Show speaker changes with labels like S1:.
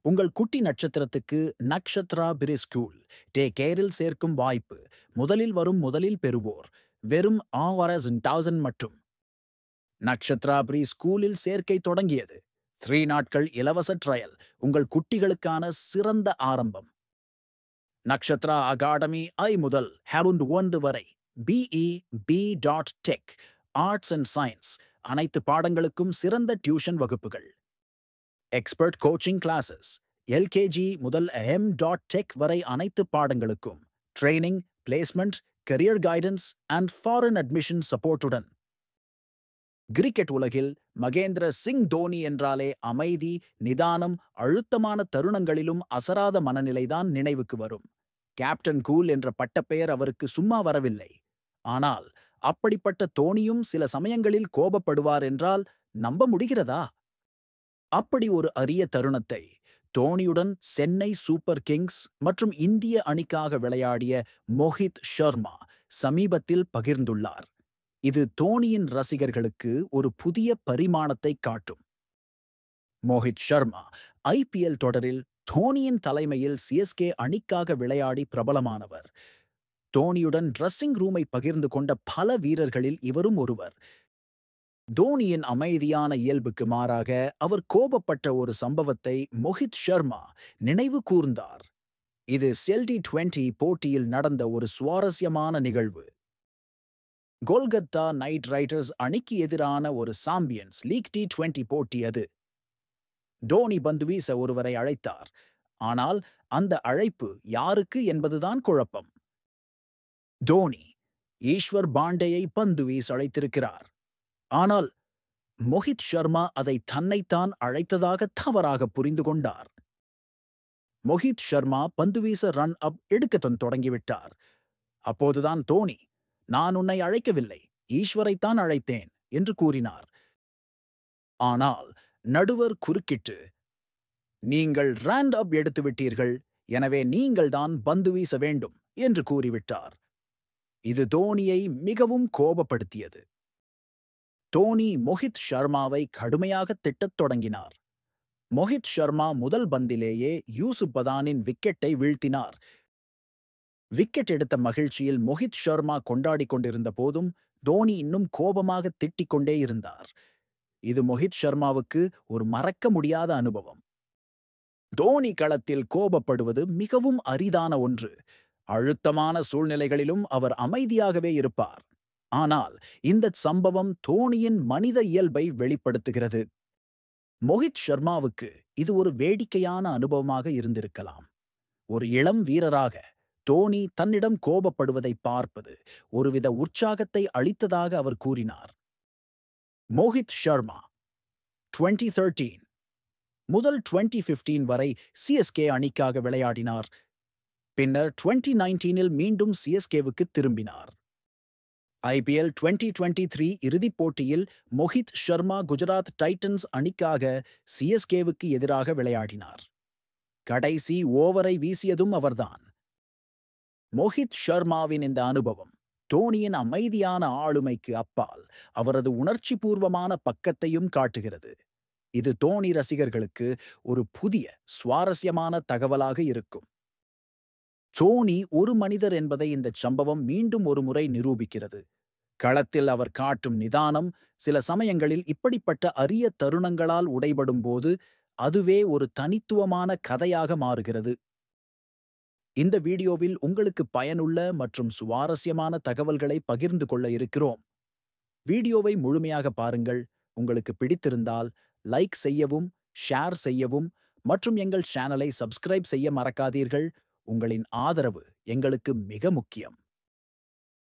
S1: உங்கள் குட்டி நட்சத்திரத்துக்கு நக்ஷத்ரா பிரிஸ்கூல் டே கேரில் சேர்க்கும் வாய்ப்பு. முதலில் வரும் முதலில் பெறுவோர் வெறும் 1000 மட்டும். நக்ஷத்ரா ப்ரீ ஸ்கூலில் சேர்க்கை தொடங்கியது. 3 நாட்கள் இலவச ட்ரையல். உங்கள் குட்டிகளுக்கான சிறந்த ஆரம்பம். நக்ஷத்ரா அகாடமி முதல் ஹேருண்ட் 1 வரை. BE.Tech ஆர்ட்ஸ் அண்ட் சயின்ஸ் அனைத்து பாடங்களுக்கும் சிறந்த டியூஷன் வகுப்புகள். எக்ஸ்பர்ட் கோச்சிங் கிளாஸஸ் LKG முதல் M.Tech வரை அனைத்து பாடங்களுக்கும் training, placement, career guidance and foreign admission சப்போர்ட்டுடன். கிரிக்கெட் உலகில் மகேந்திர சிங் தோனி என்றாலே அமைதி, நிதானம், அழுத்தமான தருணங்களிலும் அசராத மனநிலைதான் நினைவுக்கு வரும். கேப்டன் கூல் என்ற பட்டப்பெயர் அவருக்கு சும்மா வரவில்லை. ஆனால் அப்படிப்பட்ட தோனியும் சில சமயங்களில் கோபப்படுவார் என்றால் நம்ப முடிகிறதா? அப்படி ஒரு அரிய தருணத்தை தோனியுடன் சென்னை சூப்பர் கிங்ஸ் மற்றும் இந்திய அணிக்காக விளையாடிய மோஹித் ஷர்மா சமீபத்தில் பகிர்ந்துள்ளார். இது தோனியின் ரசிகர்களுக்கு ஒரு புதிய பரிமாணத்தை காட்டும். மோஹித் ஷர்மா IPL தொடரில் தோனியின் தலைமையில் CSK அணிக்காக விளையாடி பிரபலமானவர். தோனியுடன் ட்ரெஸ்ஸிங் ரூமை பகிர்ந்து கொண்ட பல வீரர்களில் இவரும் ஒருவர். தோனியின் அமைதியான இயல்புக்கு மாறாக அவர் கோபப்பட்ட ஒரு சம்பவத்தை மோஹித் ஷர்மா நினைவு கூர்ந்தார். இது T20 போட்டியில் நடந்த ஒரு சுவாரஸ்யமான நிகழ்வு. கொல்கத்தா நைட் ரைடர்ஸ் அணிக்கு எதிரான ஒரு சாம்பியன்ஸ் லீக் T20 போட்டி அது. தோனி பந்து வீச ஒருவரை அழைத்தார். ஆனால் அந்த அழைப்பு யாருக்கு என்பதுதான் குழப்பம். தோனி ஈஸ்வர் பாண்டேயை பந்து வீச அழைத்திருக்கிறார். ஆனால் மோஹித் ஷர்மா அதை தன்னைத்தான் அழைத்ததாக தவறாக புரிந்து கொண்டார். மோஹித் ஷர்மா பந்து வீச ரன் அப் எடுக்கத் தொடங்கிவிட்டார். அப்போதுதான் தோனி, நான் உன்னை அழைக்கவில்லை, ஈஸ்வரைத்தான் அழைத்தேன் என்று கூறினார். ஆனால் நடுவர் குறுக்கிட்டு, நீங்கள் ரன் அப் எடுத்து விட்டீர்கள், எனவே நீங்கள்தான் பந்து வீச வேண்டும் என்று கூறிவிட்டார். இது தோனியை மிகவும் கோபப்படுத்தியது. தோனி மோஹித் ஷர்மாவை கடுமையாக திட்டத் தொடங்கினார். மோஹித் ஷர்மா முதல் பந்திலேயே யூசுப் பதானின் விக்கெட்டை வீழ்த்தினார். விக்கெட் எடுத்த மகிழ்ச்சியில் மோஹித் ஷர்மா கொண்டாடிக் கொண்டிருந்த போதும் தோனி இன்னும் கோபமாக திட்டிக் கொண்டே இருந்தார். இது மோஹித் ஷர்மாவுக்கு ஒரு மறக்க முடியாத அனுபவம். தோனி களத்தில் கோபப்படுவது மிகவும் அரிதான ஒன்று. அழுத்தமான சூழ்நிலைகளிலும் அவர் அமைதியாகவே இருப்பார். ஆனால் இந்த சம்பவம் தோனியின் மனித இயல்பை வெளிப்படுத்துகிறது. மோஹித் ஷர்மாவுக்கு இது ஒரு வேடிக்கையான அனுபவமாக இருந்திருக்கலாம். ஒரு இளம் வீரராக தோனி தன்னிடம் கோபப்படுவதை பார்ப்பது ஒருவித உற்சாகத்தை அளித்ததாக அவர் கூறினார். மோஹித் ஷர்மா 2013 முதல் 2015 வரை CSK அணிக்காக விளையாடினார். பின்னர் 2019இல் மீண்டும் CSKவுக்கு திரும்பினார். IPL 2023 இறுதிப் போட்டியில் மோஹித் ஷர்மா குஜராத் டைட்டன்ஸ் அணிக்காக CSKவுக்கு எதிராக விளையாடினார். கடைசி ஓவரை வீசியதும் அவர்தான். மோஹித் ஷர்மாவின் இந்த அனுபவம் தோனியின் அமைதியான ஆளுமைக்கு அப்பால் அவரது உணர்ச்சிபூர்வமான பக்கத்தையும் காட்டுகிறது. இது தோனி ரசிகர்களுக்கு ஒரு புதிய சுவாரஸ்யமான தகவலாக இருக்கும். தோனி ஒரு மனிதர் என்பதை இந்த சம்பவம் மீண்டும் ஒரு முறை நிரூபிக்கிறது. களத்தில் அவர் காட்டும் நிதானம் சில சமயங்களில் இப்படிப்பட்ட அரிய தருணங்களால் உடைபடும் போது அதுவே ஒரு தனித்துவமான கதையாக மாறுகிறது. இந்த வீடியோவில் உங்களுக்கு பயனுள்ள மற்றும் சுவாரஸ்யமான தகவல்களை பகிர்ந்து கொள்ள இருக்கிறோம். வீடியோவை முழுமையாக பாருங்கள். உங்களுக்கு பிடித்திருந்தால் லைக் செய்யவும், ஷேர் செய்யவும் மற்றும் எங்கள் சேனலை சப்ஸ்கிரைப் செய்ய மறக்காதீர்கள். உங்களின் ஆதரவு எங்களுக்கு மிக முக்கியம்.